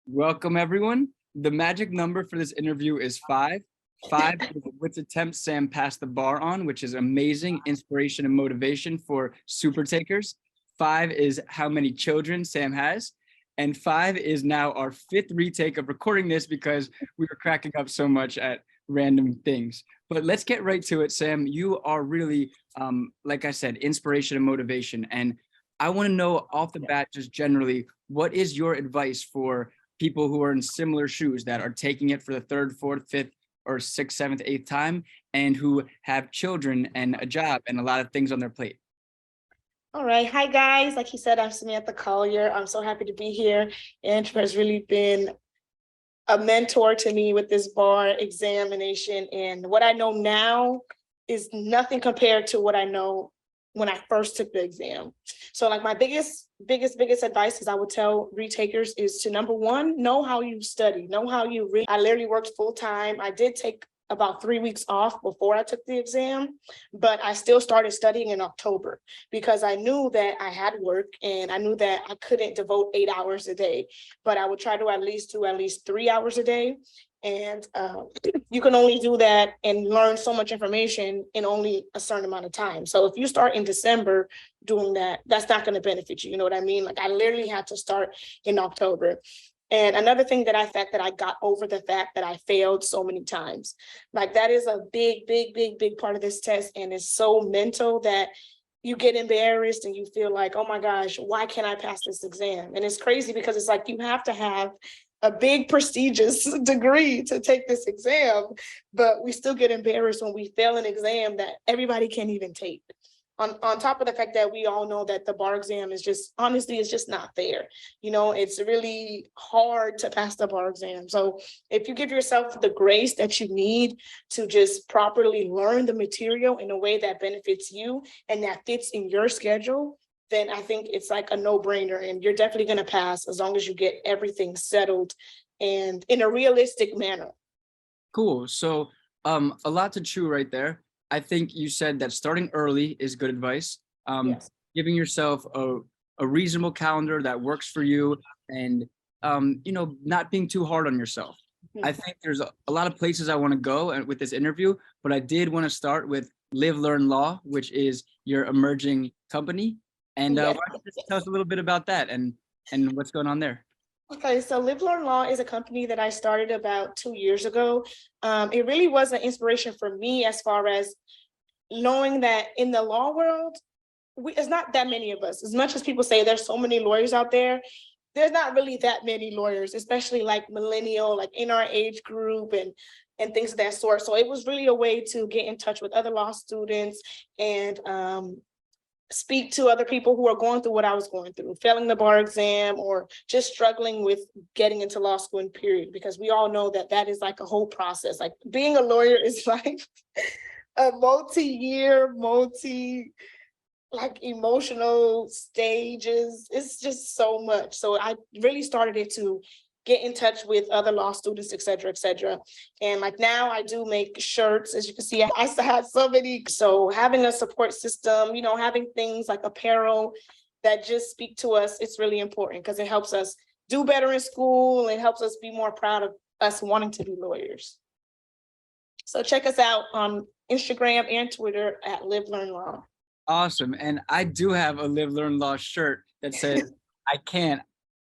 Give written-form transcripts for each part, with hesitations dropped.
Welcome, everyone. The magic number for this interview is 5. 5 is which attempt Sam passed the bar on, which is amazing inspiration and motivation for super takers. 5 is how many children Sam has. And 5 is now our 5th retake of recording this because we were cracking up so much at random things. But let's get right to it, Sam. You are really, like I said, inspiration and motivation. And I want to know off the bat, just generally, what is your advice for people who are in similar shoes that are taking it for the 3rd, 4th, 5th, or 6th, 7th, 8th time, and who have children and a job and a lot of things on their plate? All right. Hi, guys. Like you said, I'm Samantha Collier. I'm so happy to be here. Andrew has really been a mentor to me with this bar examination. And what I know now is nothing compared to what I know when I first took the exam. So like my biggest advice is I would tell retakers is to, number one, know how you study, know how you read. I literally worked full time. I did take about 3 weeks off before I took the exam, but I still started studying in October because I knew that I had work and I knew that I couldn't devote 8 hours a day, but I would try to at least do 3 hours a day. And you can only do that and learn so much information in only a certain amount of time. So if you start in December doing that, that's not going to benefit you. You know what I mean? Like I literally had to start in October. And another thing that I got over the fact that I failed so many times. Like that is a big part of this test. And it's so mental that you get embarrassed and you feel like, oh my gosh, why can't I pass this exam? And it's crazy because it's like you have to have a big prestigious degree to take this exam, but we still get embarrassed when we fail an exam that everybody can't even take. On top of the fact that we all know that the bar exam is just, honestly, it's just not fair. You know, it's really hard to pass the bar exam. So if you give yourself the grace that you need to just properly learn the material in a way that benefits you and that fits in your schedule, then I think it's like a no-brainer and you're definitely going to pass as long as you get everything settled and in a realistic manner. Cool. So a lot to chew right there. I think you said that starting early is good advice. Yes. Giving yourself a reasonable calendar that works for you and, not being too hard on yourself. I think there's a lot of places I want to go with this interview, but I did want to start with Live, Learn, Law, which is your emerging company. And why don't you just tell us a little bit about that and what's going on there? Okay, so Live Learn Law is a company that I started about 2 years ago. It really was an inspiration for me as far as knowing that in the law world, it's not that many of us. As much as people say there's so many lawyers out there, there's not really that many lawyers, especially like millennial, like in our age group and things of that sort. So it was really a way to get in touch with other law students and speak to other people who are going through what I was going through, failing the bar exam or just struggling with getting into law school in period, because we all know that that is like a whole process. Like being a lawyer is like a multi-year, like emotional stages. It's just so much. So I really started it to get in touch with other law students, et cetera, et cetera. And like now I do make shirts. As you can see, I still have so many. So having a support system, having things like apparel that just speak to us, it's really important because it helps us do better in school. It helps us be more proud of us wanting to be lawyers. So check us out on Instagram and Twitter at Live Learn Law. Awesome. And I do have a Live, Learn, Law shirt that says,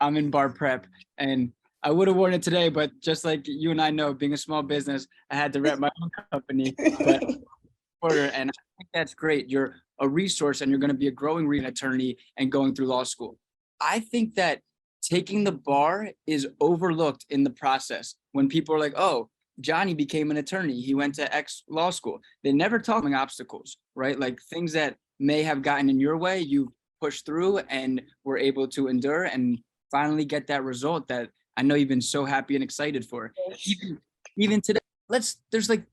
I'm in bar prep. And I would have worn it today, but just like you and I know, being a small business, I had to rep my own company. But and I think that's great. You're a resource and you're going to be a growing attorney and going through law school. I think that taking the bar is overlooked in the process when people are like, oh, Johnny became an attorney. He went to X law school. They never talk about obstacles, right? Like things that may have gotten in your way, you pushed through and were able to endure and finally get that result that I know you've been so happy and excited for. Even today, there's like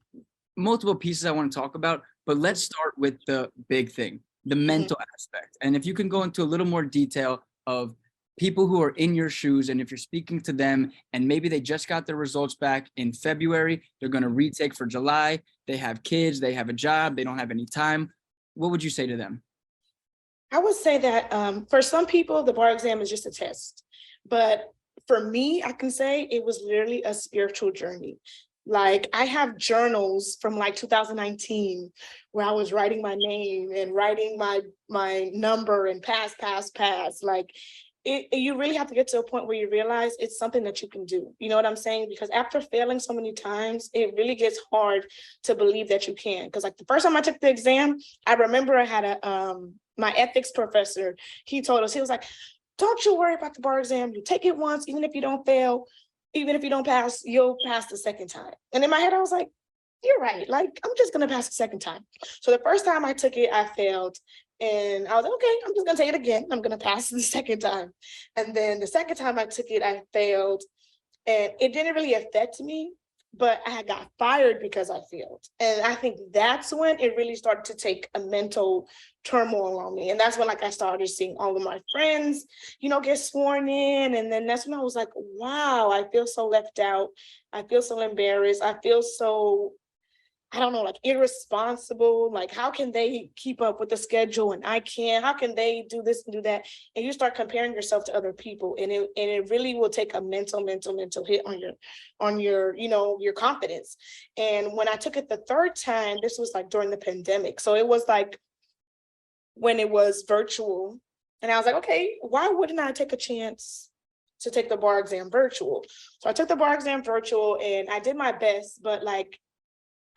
multiple pieces I want to talk about, but let's start with the big thing, the mental aspect. And if you can go into a little more detail of people who are in your shoes, and if you're speaking to them and maybe they just got their results back in February, they're going to retake for July, they have kids, they have a job, they don't have any time. What would you say to them? I would say that for some people, the bar exam is just a test. But for me, I can say it was literally a spiritual journey. Like I have journals from like 2019 where I was writing my name and writing my number and pass. Like you really have to get to a point where you realize it's something that you can do. You know what I'm saying? Because after failing so many times, it really gets hard to believe that you can. Because like the first time I took the exam, I remember I had my ethics professor. He told us, he was like, don't you worry about the bar exam. You take it once, even if you don't fail, even if you don't pass, you'll pass the second time. And in my head, I was like, you're right. Like, I'm just going to pass the second time. So the first time I took it, I failed. And I was like, okay, I'm just going to take it again. I'm going to pass the second time. And then the second time I took it, I failed. And it didn't really affect me, but I got fired because I failed. And I think that's when it really started to take a mental turmoil on me. And that's when like I started seeing all of my friends, get sworn in. And then that's when I was like, wow, I feel so left out. I feel so embarrassed. I feel so, I don't know, like irresponsible. Like, how can they keep up with the schedule and I can't? How can they do this and do that? And you start comparing yourself to other people, and it really will take a mental hit on your confidence. And when I took it the third time, this was like during the pandemic, so it was like when it was virtual, and I was like, okay, why wouldn't I take a chance to take the bar exam virtual? So I took the bar exam virtual, and I did my best, but like,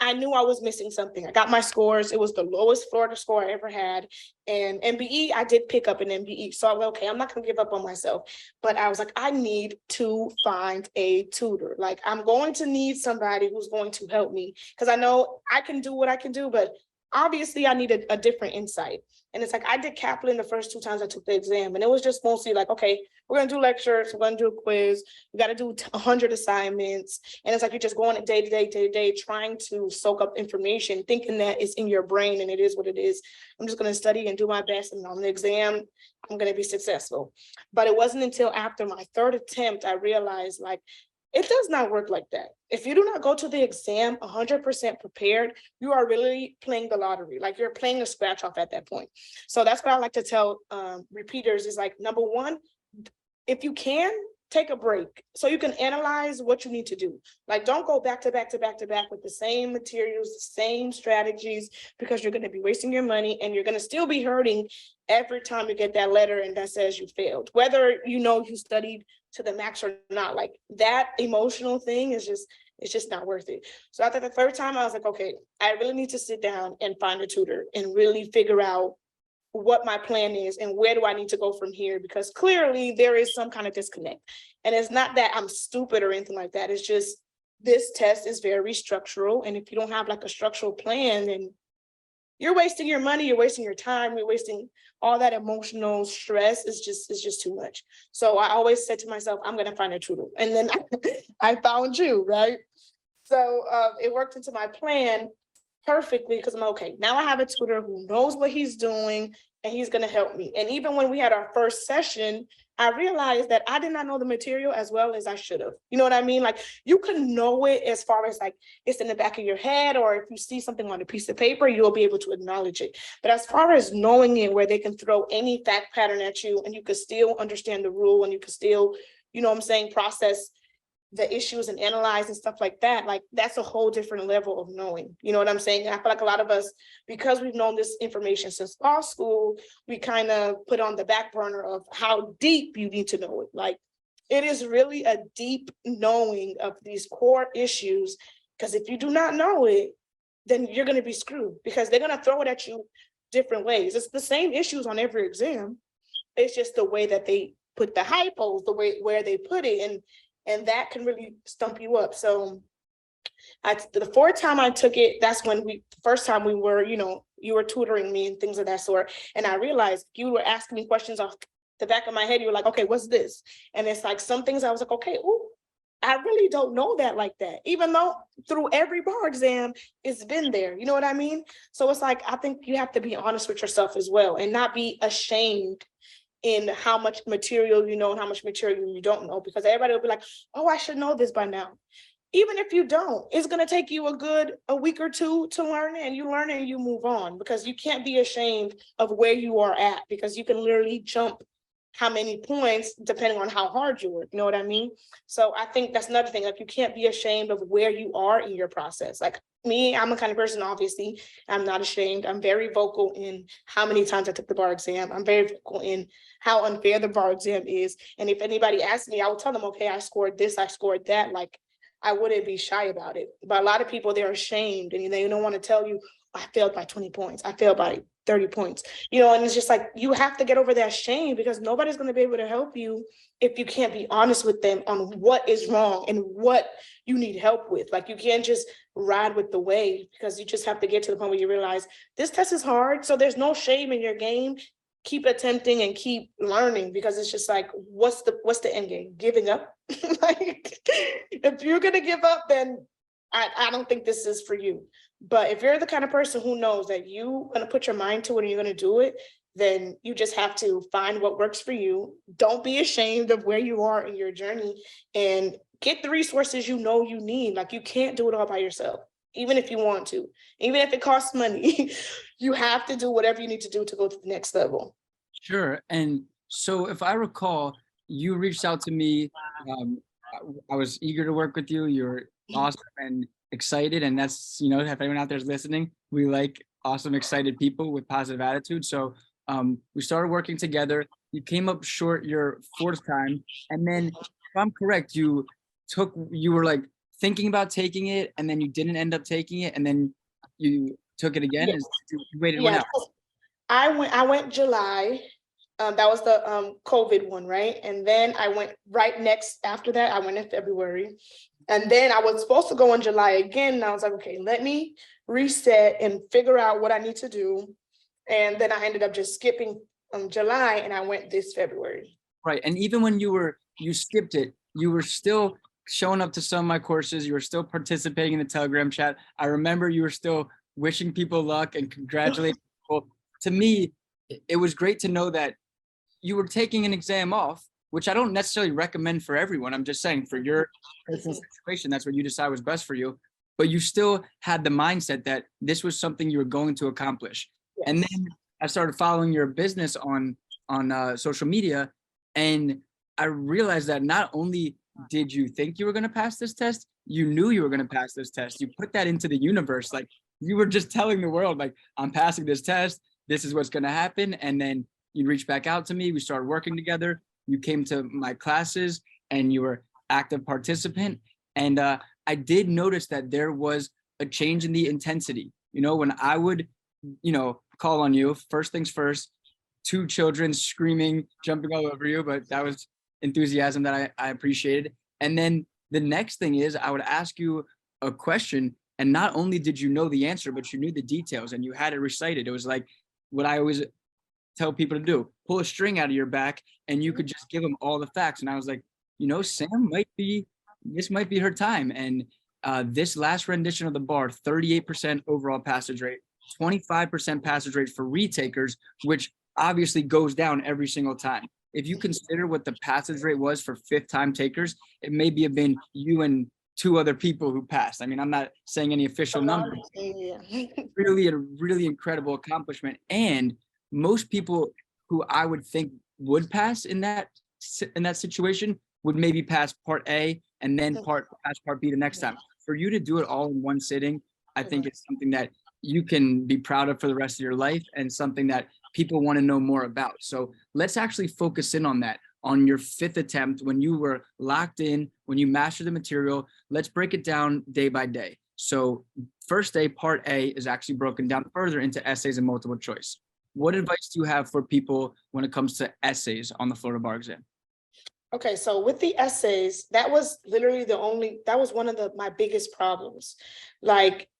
I knew I was missing something. I got my scores. It was the lowest Florida score I ever had. And MBE, I did pick up an MBE. So I was okay, I'm not going to give up on myself. But I was like, I need to find a tutor. Like, I'm going to need somebody who's going to help me, because I know I can do what I can do, but obviously I needed a different insight. And it's like, I did Kaplan the first 2 times I took the exam, and it was just mostly like, okay, we're going to do lectures, we're going to do a quiz, we got to do 100 assignments. And it's like, you're just going day to day, trying to soak up information, thinking that it's in your brain and it is what it is. I'm just going to study and do my best, and on the exam, I'm going to be successful. But it wasn't until after my third attempt, I realized like, it does not work like that. If you do not go to the exam 100% prepared, you are really playing the lottery. Like, you're playing a scratch off at that point. So that's what I like to tell repeaters is like, number one, if you can, take a break so you can analyze what you need to do. Like, don't go back to back with the same materials, the same strategies, because you're going to be wasting your money, and you're going to still be hurting every time you get that letter and that says you failed, whether you studied to the max or not. Like, that emotional thing is just not worth it. So after the third time, I was like, okay, I really need to sit down and find a tutor and really figure out what my plan is and where do I need to go from here, because clearly there is some kind of disconnect. And it's not that I'm stupid or anything like that. It's just, this test is very structural. And if you don't have like a structural plan, then you're wasting your money, you're wasting your time, you're wasting all that emotional stress. Is just too much. So I always said to myself, I'm going to find a tutor. And then I found you, right? So it worked into my plan perfectly, because I'm okay. Now I have a tutor who knows what he's doing, and he's going to help me. And even when we had our first session, I realized that I did not know the material as well as I should have. You know what I mean? Like, you can know it as far as like it's in the back of your head, or if you see something on a piece of paper, you'll be able to acknowledge it. But as far as knowing it, where they can throw any fact pattern at you and you could still understand the rule, and you could still, process the issues and analyze and stuff like that, like, that's a whole different level of knowing. You know what I'm saying? And I feel like a lot of us, because we've known this information since law school, we kind of put on the back burner of how deep you need to know it. Like, it is really a deep knowing of these core issues, because if you do not know it, then you're going to be screwed, because they're going to throw it at you different ways. It's the same issues on every exam. It's just the way that they put the hypos, the way where they put it, and that can really stump you up. So the fourth time I took it, that's when the first time we were, you were tutoring me and things of that sort. And I realized you were asking me questions off the back of my head. You were like, okay, what's this? And it's like some things I was like, okay, ooh, I really don't know that like that, even though through every bar exam, it's been there. You know what I mean? So it's like, I think you have to be honest with yourself as well, and not be ashamed in how much material you know and how much material you don't know, because everybody will be like, oh, I should know this by now. Even if you don't, it's going to take you a week or two to learn it, and you learn it and you move on, because you can't be ashamed of where you are at, because you can literally jump how many points depending on how hard you work. You know what I mean? So I think that's another thing. Like, you can't be ashamed of where you are in your process. Like me, I'm a kind of person, obviously, I'm not ashamed. I'm very vocal in how many times I took the bar exam. I'm very vocal in how unfair the bar exam is. And if anybody asks me, I will tell them, okay, I scored this, I scored that. Like, I wouldn't be shy about it. But a lot of people, they're ashamed and they don't want to tell you, I failed by 20 points. I failed by 30 points, and it's just like, you have to get over that shame, because nobody's going to be able to help you if you can't be honest with them on what is wrong and what you need help with. Like, you can't just ride with the wave, because you just have to get to the point where you realize this test is hard. So there's no shame in your game. Keep attempting and keep learning, because it's just like, what's the end game? Giving up? Like, if you're going to give up, then I don't think this is for you. But if you're the kind of person who knows that you're going to put your mind to it and you're going to do it, then you just have to find what works for you. Don't be ashamed of where you are in your journey, and get the resources you need. Like, you can't do it all by yourself, even if you want to, even if it costs money. You have to do whatever you need to do to go to the next level. Sure. And so if I recall, you reached out to me. I was eager to work with you. You're awesome and excited. And that's, if anyone out there is listening, we like awesome, excited people with positive attitude. So we started working together. You came up short your fourth time. And then, if I'm correct, you were like thinking about taking it, and then you didn't end up taking it, and then you took it again. Yeah. You waited one out. I went July. That was the COVID one, right? And then I went right next after that. I went in February. And then I was supposed to go in July again. And I was like, okay, let me reset and figure out what I need to do. And then I ended up just skipping July, and I went this February. Right. And even when you skipped it, you were still showing up to some of my courses. You were still participating in the Telegram chat. I remember you were still wishing people luck and congratulating people. To me, it was great to know that you were taking an exam off, which I don't necessarily recommend for everyone. I'm just saying, for your personal situation, that's what you decide was best for you. But you still had the mindset that this was something you were going to accomplish. Yes. And then I started following your business on social media, and I realized that not only did you think you were going to pass this test, you knew you were going to pass this test. You put that into the universe. Like, you were just telling the world, like, I'm passing this test. This is what's going to happen. And then you reached back out to me. We started working together. You came to my classes, and you were active participant. And I did notice that there was a change in the intensity. When I would, call on you, first things first, 2 children screaming, jumping all over you, but that was enthusiasm that I appreciated. And then the next thing is, I would ask you a question, and not only did you know the answer, but you knew the details and you had it recited. It was like what I always tell people to do: pull a string out of your back and you could just give them all the facts. And I was like, Sam this might be her time. And this last rendition of the bar, 38% overall passage rate, 25% passage rate for retakers, which obviously goes down every single time. If you consider what the passage rate was for 5th time takers, it may have been you and 2 other people who passed. I mean, I'm not saying any official number. Really a really incredible accomplishment. And most people who I would think would pass in that situation would maybe pass part A and then pass part B the next time. For you to do it all in one sitting, I think it's something that you can be proud of for the rest of your life, and something that people want to know more about. So let's actually focus in on that, on your 5th attempt, when you were locked in, when you mastered the material. Let's break it down day by day. So first day, part A, is actually broken down further into essays and multiple choice. What advice do you have for people when it comes to essays on the Florida bar exam? Okay, so with the essays, that was literally that was one of my biggest problems. Like,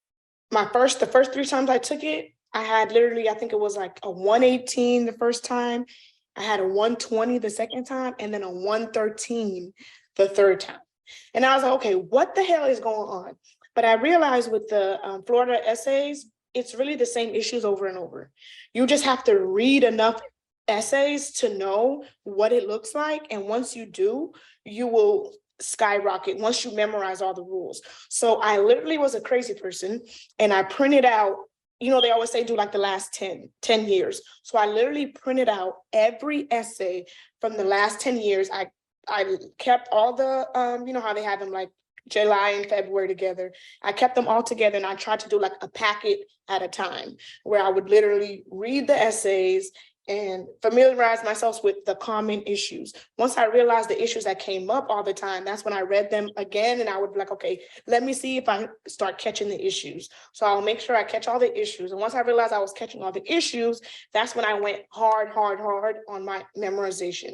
the first 3 times I took it, I had literally, I think it was like a 118 the first time, I had a 120 the second time, and then a 113 the third time. And I was like, okay, what the hell is going on? But I realized with the Florida essays, it's really the same issues over and over. You just have to read enough essays to know what it looks like. And once you do, you will skyrocket once you memorize all the rules. So I literally was a crazy person, and I printed out, they always say do like the last 10 years. So I literally printed out every essay from the last 10 years. I kept all the, how they have them like July and February together. I kept them all together and I tried to do like a packet at a time where I would literally read the essays and familiarize myself with the common issues. Once I realized the issues that came up all the time, that's when I read them again and I would be like, okay, let me see if I start catching the issues. So I'll make sure I catch all the issues. And once I realized I was catching all the issues, that's when I went hard on my memorization.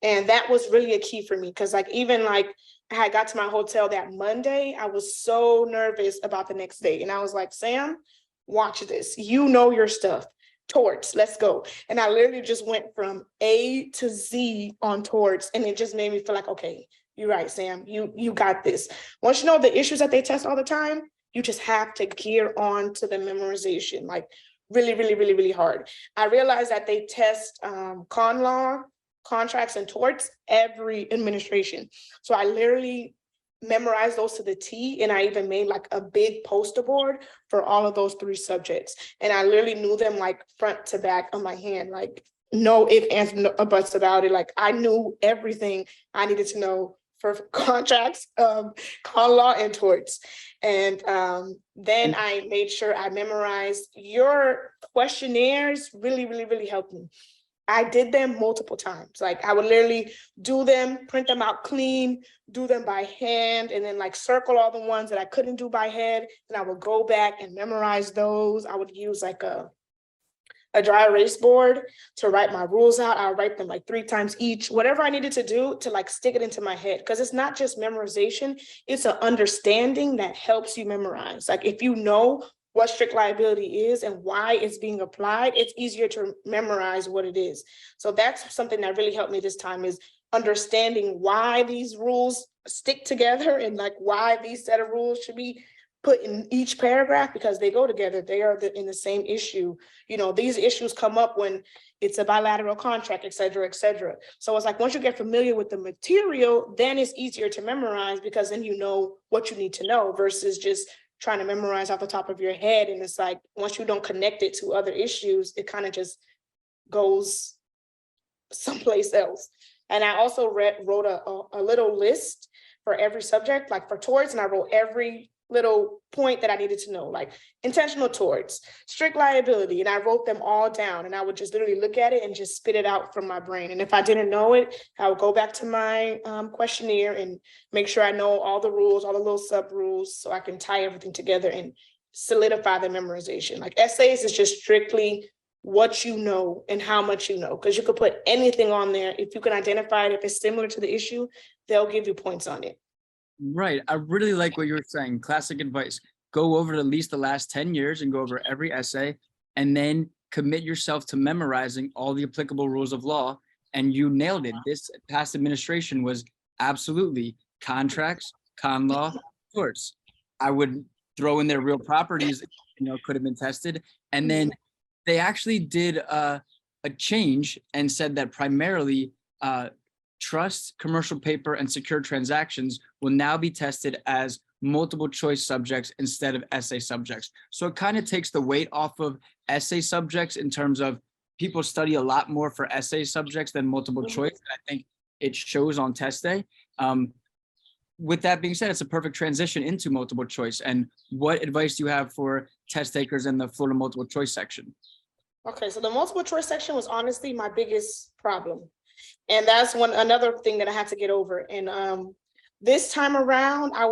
And that was really a key for me because even I got to my hotel that Monday, I was so nervous about the next day. And I was like, Sam, watch this. You know your stuff. Torts, let's go. And I literally just went from A to Z on torts. And it just made me feel like, okay, you're right, Sam, you got this. Once you know the issues that they test all the time, you just have to gear on to the memorization, like really hard. I realized that they test con law, contracts, and torts every administration. So I literally memorized those to the T, and I even made like a big poster board for all of those 3 subjects. And I literally knew them like front to back on my hand, like no ifs, ands, no buts about it. Like I knew everything I needed to know for contracts, con law, and torts. And then I made sure I memorized your questionnaires. Really helped me. I did them multiple times. Like I would literally do them, print them out clean, do them by hand, and then like circle all the ones that I couldn't do by head. And I would go back and memorize those. I would use like a dry erase board to write my rules out. I'll write them like 3 times each, whatever I needed to do to like stick it into my head. Because it's not just memorization, it's an understanding that helps you memorize. Like if you know what strict liability is and why it's being applied, it's easier to memorize what it is. So that's something that really helped me this time, is understanding why these rules stick together and like why these set of rules should be put in each paragraph, because they go together. They are in the same issue. These issues come up when it's a bilateral contract, et cetera, et cetera. So it's like once you get familiar with the material, then it's easier to memorize, because then you know what you need to know versus just trying to memorize off the top of your head. And it's like, once you don't connect it to other issues, it kind of just goes someplace else. And I also wrote a little list for every subject, like for torts, and I wrote every little point that I needed to know, like intentional torts, strict liability, and I wrote them all down, and I would just literally look at it and just spit it out from my brain. And if I didn't know it, I would go back to my questionnaire and make sure I know all the rules, all the little sub rules, so I can tie everything together and solidify the memorization. Like essays is just strictly what you know and how much you know, because you could put anything on there. If you can identify it, if it's similar to the issue, they'll give you points on it. Right. I really like what you were saying. Classic advice. Go over at least the last 10 years and go over every essay, and then commit yourself to memorizing all the applicable rules of law. And you nailed it. This past administration was absolutely contracts, con law, torts. I would throw in their real properties, could have been tested. And then they actually did a change and said that primarily trust, commercial paper, and secure transactions will now be tested as multiple choice subjects instead of essay subjects. So it kind of takes the weight off of essay subjects in terms of people study a lot more for essay subjects than multiple choice. And I think it shows on test day. With that being said, it's a perfect transition into multiple choice. And what advice do you have for test takers in the Florida multiple choice section? Okay, so the multiple choice section was honestly my biggest problem. And that's another thing that I had to get over. And this time around, I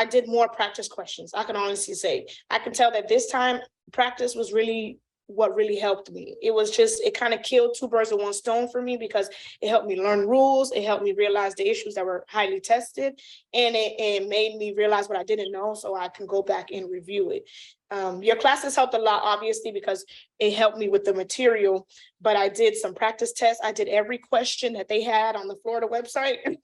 did more practice questions. I can honestly say, I can tell that this time practice was really what really helped me. It kind of killed 2 birds with 1 stone for me, because it helped me learn rules. It helped me realize the issues that were highly tested, and it made me realize what I didn't know, so I can go back and review it. Your classes helped a lot, obviously, because it helped me with the material, but I did some practice tests. I did every question that they had on the Florida website.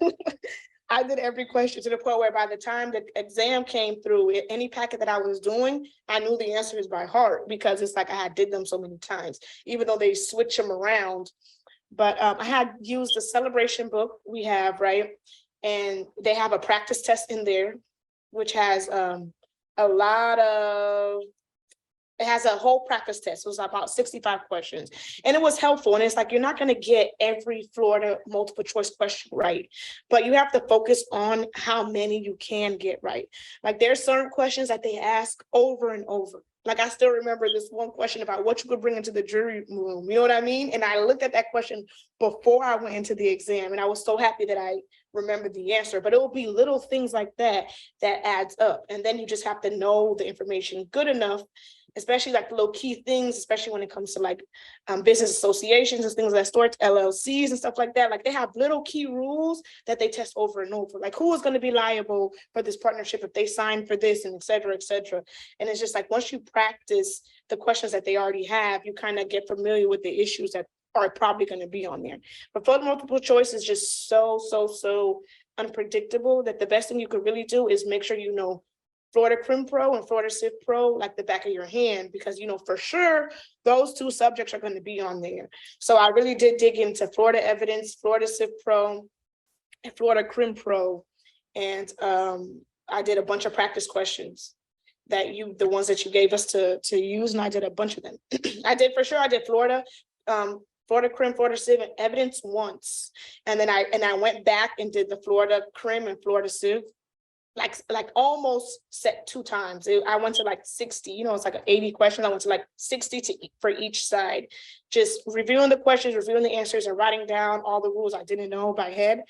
I did every question to the point where by the time the exam came through, any packet that I was doing, I knew the answers by heart, because it's like I had did them so many times, even though they switch them around. But I had used the celebration book we have, right? And they have a practice test in there, which has a lot of It has a whole practice test. It was about 65 questions. And it was helpful. And it's like, you're not going to get every Florida multiple choice question right, but you have to focus on how many you can get right. Like, there's certain questions that they ask over and over. Like, I still remember this one question about what you could bring into the jury room. You know what I mean? And I looked at that question before I went into the exam, and I was so happy that I remembered the answer. But it will be little things like that that adds up. And then you just have to know the information good enough, especially like the little key things, especially when it comes to like business associations and things like storage LLCs and stuff like that. Like, they have little key rules that they test over and over. Like, who is going to be liable for this partnership if they sign for this, and et cetera, et cetera. And it's just like, once you practice the questions that they already have, you kind of get familiar with the issues that are probably going to be on there. But for the multiple choice is just so unpredictable that the best thing you could really do is make sure you know Florida Crim Pro and Florida Civ Pro like the back of your hand, because you know for sure those two subjects are going to be on there. So I really did dig into Florida Evidence, Florida Civ Pro, and Florida Crim Pro. And I did a bunch of practice questions that the ones that you gave us to use, and I did a bunch of them. I did Florida, Florida Crim, Florida Civ, and Evidence once. And then I went back and did the Florida Crim and Florida Civ like almost set 2 times. I went to like 60, you know, it's like 80 questions. I went to like 60 for each side, just reviewing the questions, reviewing the answers, and writing down all the rules I didn't know by head,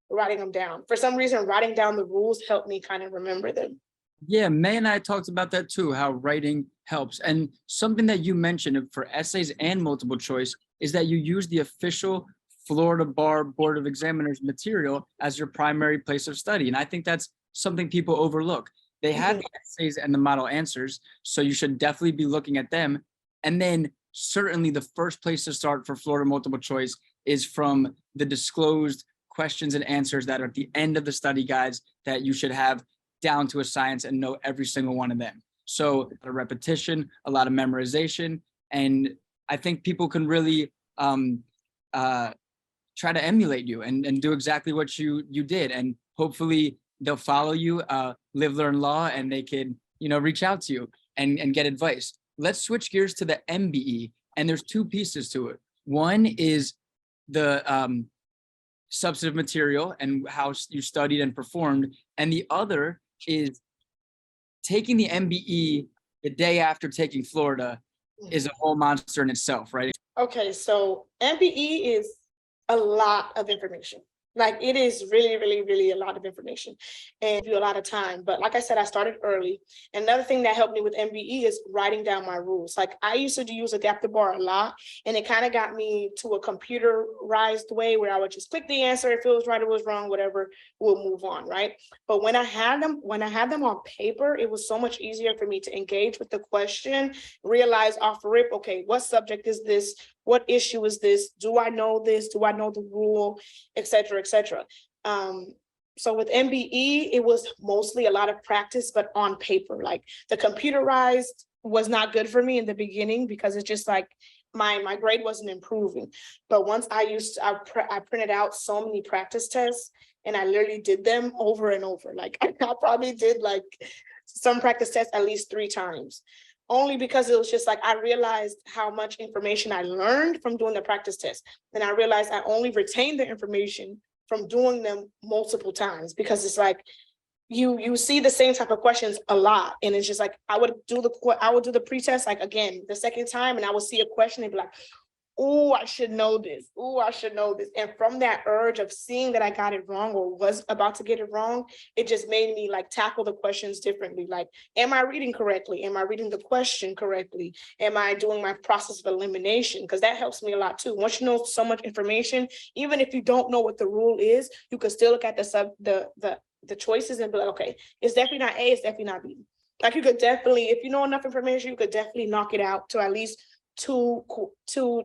writing them down. For some reason, writing down the rules helped me kind of remember them. Yeah, May and I talked about that too, how writing helps. And something that you mentioned for essays and multiple choice is that you use the official Florida Bar Board of Examiners material as your primary place of study. And I think that's something people overlook. They have the essays and the model answers, so you should definitely be looking at them. And then certainly the first place to start for Florida multiple choice is from the disclosed questions and answers that are at the end of the study guides that you should have down to a science and know every single one of them. So a repetition, a lot of memorization, and I think people can really try to emulate you and do exactly what you did, and hopefully they'll follow you, live, learn law, and they can, you know, reach out to you and get advice. Let's switch gears to the MBE, and there's 2 pieces to it. One is the substantive material and how you studied and performed, and the other is taking the MBE the day after taking Florida is a whole monster in itself, right? Okay, so MBE is a lot of information. Like, it is really a lot of information and a lot of time. But like I said, I started early. Another thing that helped me with MBE is writing down my rules. Like, I used to use adaptive bar a lot, and it kind of got me to a computerized way where I would just click the answer. If it was right or was wrong, whatever, we'll move on, right? But when I had them on paper, it was so much easier for me to engage with the question, realize off rip, okay, what subject is this? What issue is this? Do I know this? Do I know the rule, et cetera, et cetera. So with MBE, it was mostly a lot of practice, but on paper. Like, the computerized was not good for me in the beginning because it's just like my grade wasn't improving. But once I printed out so many practice tests, and I literally did them over and over. Like, I probably did like some practice tests at least 3 times. Only because it was just like, I realized how much information I learned from doing the practice test. And I realized I only retained the information from doing them multiple times, because it's like, you see the same type of questions a lot. And it's just like, I would do the pre-test, like, again, the second time, and I would see a question and be like, oh, I should know this. Oh, I should know this. And from that urge of seeing that I got it wrong or was about to get it wrong, it just made me like tackle the questions differently. Like, am I reading correctly? Am I reading the question correctly? Am I doing my process of elimination? Because that helps me a lot too. Once you know so much information, even if you don't know what the rule is, you can still look at the choices and be like, okay, it's definitely not A, it's definitely not B. Like, you could definitely, if you know enough information, you could definitely knock it out to at least two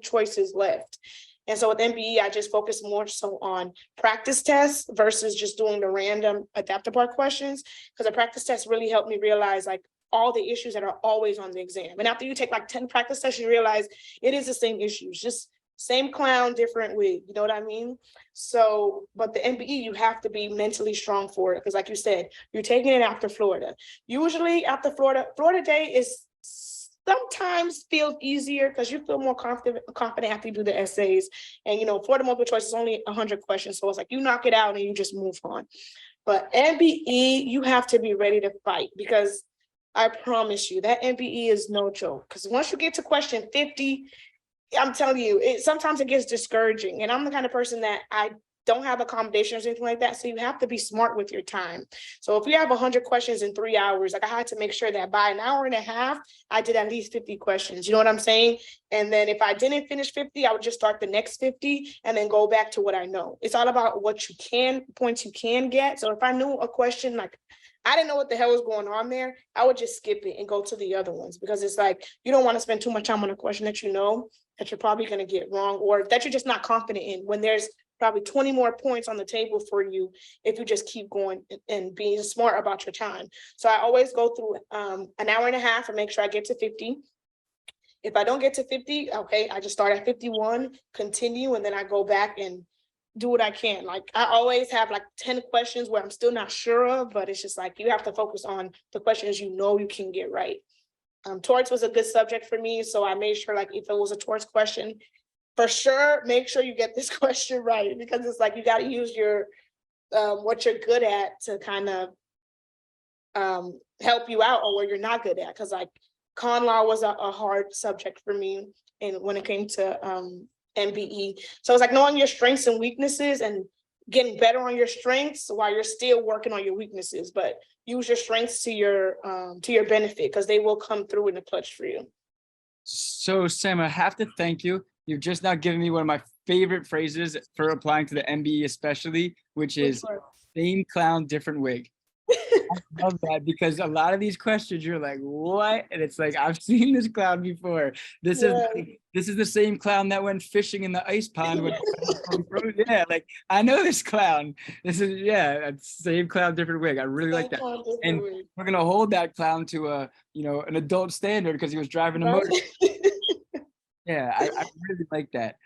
choices left. And so with MBE, I just focus more so on practice tests versus just doing the random adaptive bar questions, because the practice tests really helped me realize like all the issues that are always on the exam. And after you take like 10 practice tests, you realize it is the same issues, just same clown, different wig, you know what I mean? So, but the MBE, you have to be mentally strong for it, because like you said, you're taking it after Florida. Usually after Florida Day is sometimes feels easier because you feel more confident after you do the essays. And, for the multiple choice, it's only 100 questions. So it's like you knock it out and you just move on. But MBE, you have to be ready to fight, because I promise you that MBE is no joke. Because once you get to question 50, I'm telling you, sometimes it gets discouraging. And I'm the kind of person that I don't have accommodations or anything like that. So you have to be smart with your time. So if you have 100 questions in 3 hours, like I had to make sure that by an hour and a half, I did at least 50 questions. You know what I'm saying? And then if I didn't finish 50, I would just start the next 50 and then go back to what I know. It's all about what you can, points you can get. So if I knew a question, like I didn't know what the hell was going on there, I would just skip it and go to the other ones, because it's like, you don't want to spend too much time on a question that you know that you're probably going to get wrong, or that you're just not confident in, when there's probably 20 more points on the table for you if you just keep going and being smart about your time. So I always go through an hour and a half and make sure I get to 50. If I don't get to 50, okay, I just start at 51, continue, and then I go back and do what I can. Like I always have like 10 questions where I'm still not sure of, but it's just like you have to focus on the questions you know you can get right. Torts was a good subject for me, so I made sure, like, if it was a torts question, for sure, make sure you get this question right, because it's like you got to use your what you're good at to kind of help you out, or where you're not good at. Because like con law was a hard subject for me, and when it came to MBE, so it's like knowing your strengths and weaknesses and getting better on your strengths while you're still working on your weaknesses. But use your strengths to your benefit, because they will come through in the clutch for you. So Sam, I have to thank you. You've just now given me one of my favorite phrases for applying to the MBE especially, which is same clown, different wig. I love that, because a lot of these questions you're like, what? And it's like, I've seen this clown before. This is the same clown that went fishing in the ice pond when yeah, like I know this clown. This is same clown, different wig. I really like that. And we're gonna hold that clown to an adult standard, because he was driving a motor. Yeah, I really like that.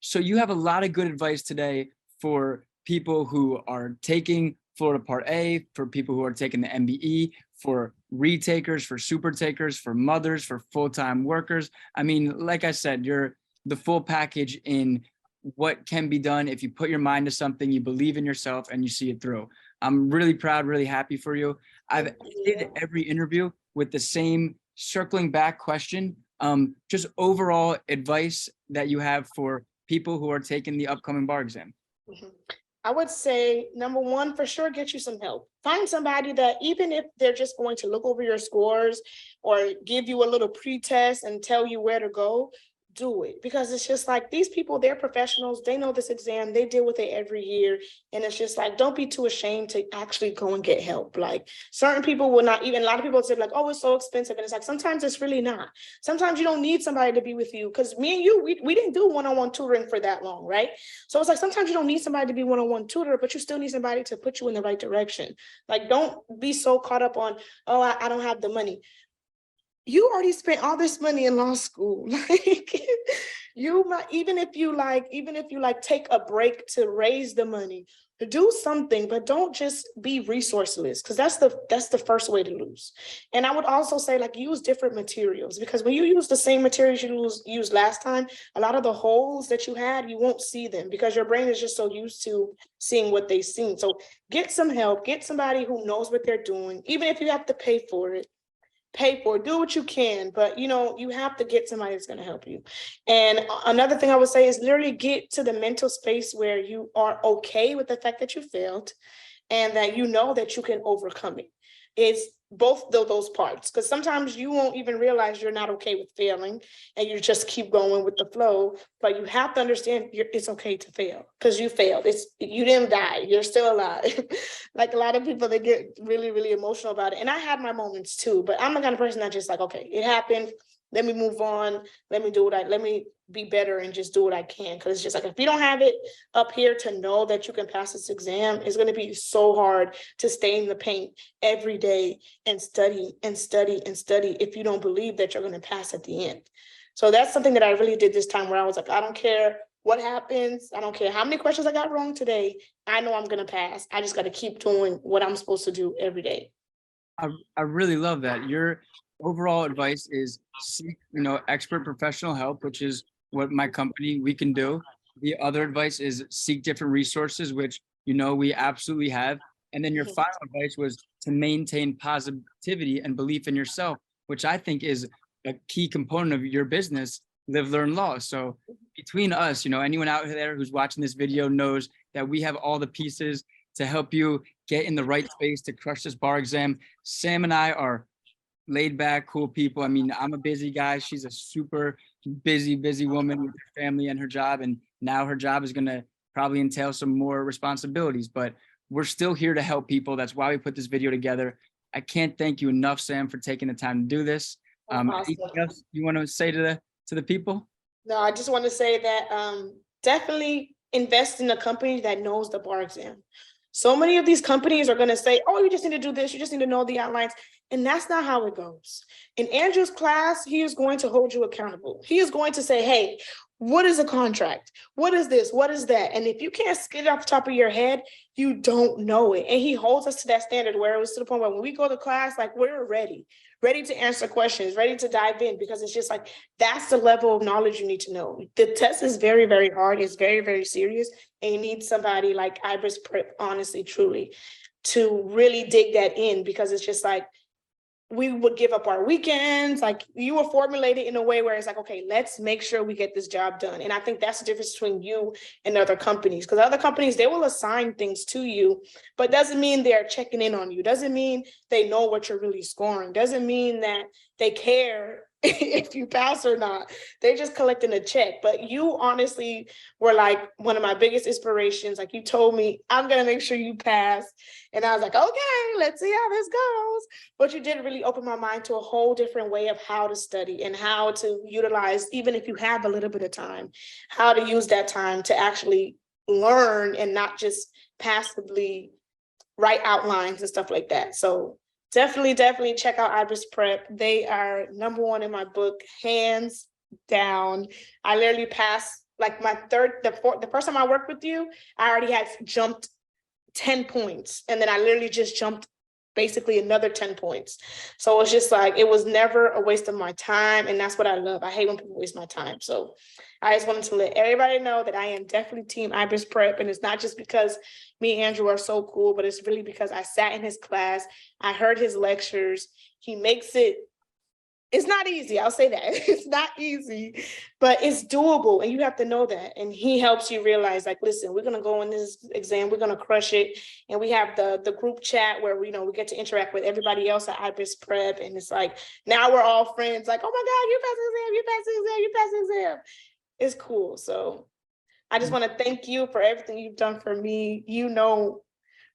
So you have a lot of good advice today for people who are taking Florida Part A, for people who are taking the MBE, for retakers, for super takers, for mothers, for full-time workers. I mean, like I said, you're the full package in what can be done if you put your mind to something, you believe in yourself, and you see it through. I'm really proud, really happy for you. I've ended every interview with the same circling back question. Just overall advice that you have for people who are taking the upcoming bar exam. I would say, number one, for sure, get you some help. Find somebody that, even if they're just going to look over your scores or give you a little pre-test and tell you where to go, do it. Because it's just like, these people, they're professionals. They know this exam. They deal with it every year. And it's just like, don't be too ashamed to actually go and get help. Like certain people will not even, a lot of people say like, oh, it's so expensive. And it's like, sometimes it's really not. Sometimes you don't need somebody to be with you. Because me and you, we didn't do one-on-one tutoring for that long, right? So it's like, sometimes you don't need somebody to be one-on-one tutor, but you still need somebody to put you in the right direction. Like, don't be so caught up on, oh, I don't have the money. You already spent all this money in law school. Like you might, even if you take a break to raise the money, do something, but don't just be resourceless, because that's the first way to lose. And I would also say, like, use different materials, because when you use the same materials you used last time, a lot of the holes that you had, you won't see them, because your brain is just so used to seeing what they've seen. So get some help, get somebody who knows what they're doing, even if you have to pay for it. Do what you can, but you have to get somebody that's going to help you. And another thing I would say is literally get to the mental space where you are okay with the fact that you failed, and that you know that you can overcome it. It's both those parts, because sometimes you won't even realize you're not okay with failing, and you just keep going with the flow. But you have to understand it's okay to fail, because you failed. You didn't die. You're still alive. Like a lot of people, they get really, really emotional about it. And I had my moments too, but I'm the kind of person that just like, okay, it happened. Let me move on. Let me be better and just do what I can. Because it's just like, if you don't have it up here to know that you can pass this exam, it's going to be so hard to stay in the paint every day and study and study and study if you don't believe that you're going to pass at the end. So that's something that I really did this time, where I was like, I don't care what happens. I don't care how many questions I got wrong today. I know I'm going to pass. I just got to keep doing what I'm supposed to do every day. I really love that. overall advice is seek, expert professional help, which is what my company we can do. The other advice is seek different resources, which we absolutely have. And then your Mhm. final advice was to maintain positivity and belief in yourself, which I think is a key component of your business, live, learn, law. So between us, anyone out there who's watching this video knows that we have all the pieces to help you get in the right space to crush this bar exam. Sam and I are laid back, cool people. I mean, I'm a busy guy. She's a super busy woman with her family and her job. And now her job is going to probably entail some more responsibilities, but we're still here to help people. That's why we put this video together. I can't thank you enough, Sam, for taking the time to do this. Anything Awesome. else you want to say to the people? No, I just want to say that definitely invest in a company that knows the bar exam. So many of these companies are going to say, oh, you just need to do this, you just need to know the outlines. And that's not how it goes. In Andrew's class, he is going to hold you accountable. He is going to say, hey, what is a contract? What is this? What is that? And if you can't get it off the top of your head, you don't know it. And he holds us to that standard where it was to the point where when we go to class, like we're ready to answer questions, ready to dive in, because it's just like, that's the level of knowledge you need to know. The test is very, very hard. It's very, very serious. And you need somebody like Ibis Prep, honestly, truly, to really dig that in, because it's just like, we would give up our weekends. Like you were formulated in a way where it's like, okay, let's make sure we get this job done. And I think that's the difference between you and other companies, because other companies, they will assign things to you, but doesn't mean they're checking in on you. Doesn't mean they know what you're really scoring. Doesn't mean that they care if you pass or not. They're just collecting a check. But you honestly were like one of my biggest inspirations. Like you told me, I'm going to make sure you pass. And I was like, okay, let's see how this goes. But you did really open my mind to a whole different way of how to study and how to utilize, even if you have a little bit of time, how to use that time to actually learn and not just passively write outlines and stuff like that. So definitely check out Ibis Prep. They are #1 in my book, hands down. I literally passed like the first time I worked with you, I already had jumped 10 points. And then I literally just jumped basically another 10 points. So it's just like, it was never a waste of my time. And that's what I love. I hate when people waste my time. So I just wanted to let everybody know that I am definitely team Ibis Prep. And it's not just because me and Andrew are so cool, but it's really because I sat in his class. I heard his lectures. He makes it's not easy. I'll say that. It's not easy, but it's doable. And you have to know that. And he helps you realize, like, listen, we're going to go in this exam. We're going to crush it. And we have the group chat where we get to interact with everybody else at Ibis Prep. And it's like, now we're all friends. Like, oh my God, you passed the exam, you passed the exam, you passed the exam. It's cool. So I just want to thank you for everything you've done for me. You know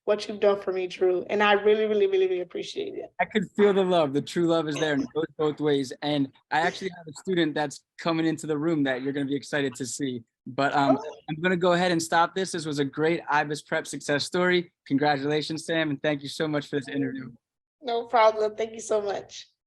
what you've done for me, Drew. And I really appreciate it. I could feel the love. The true love is there, and it goes both ways. And I actually have a student that's coming into the room that you're going to be excited to see. But I'm going to go ahead and stop this. This was a great Ibis Prep success story. Congratulations, Sam, and thank you so much for this interview. No problem. Thank you so much.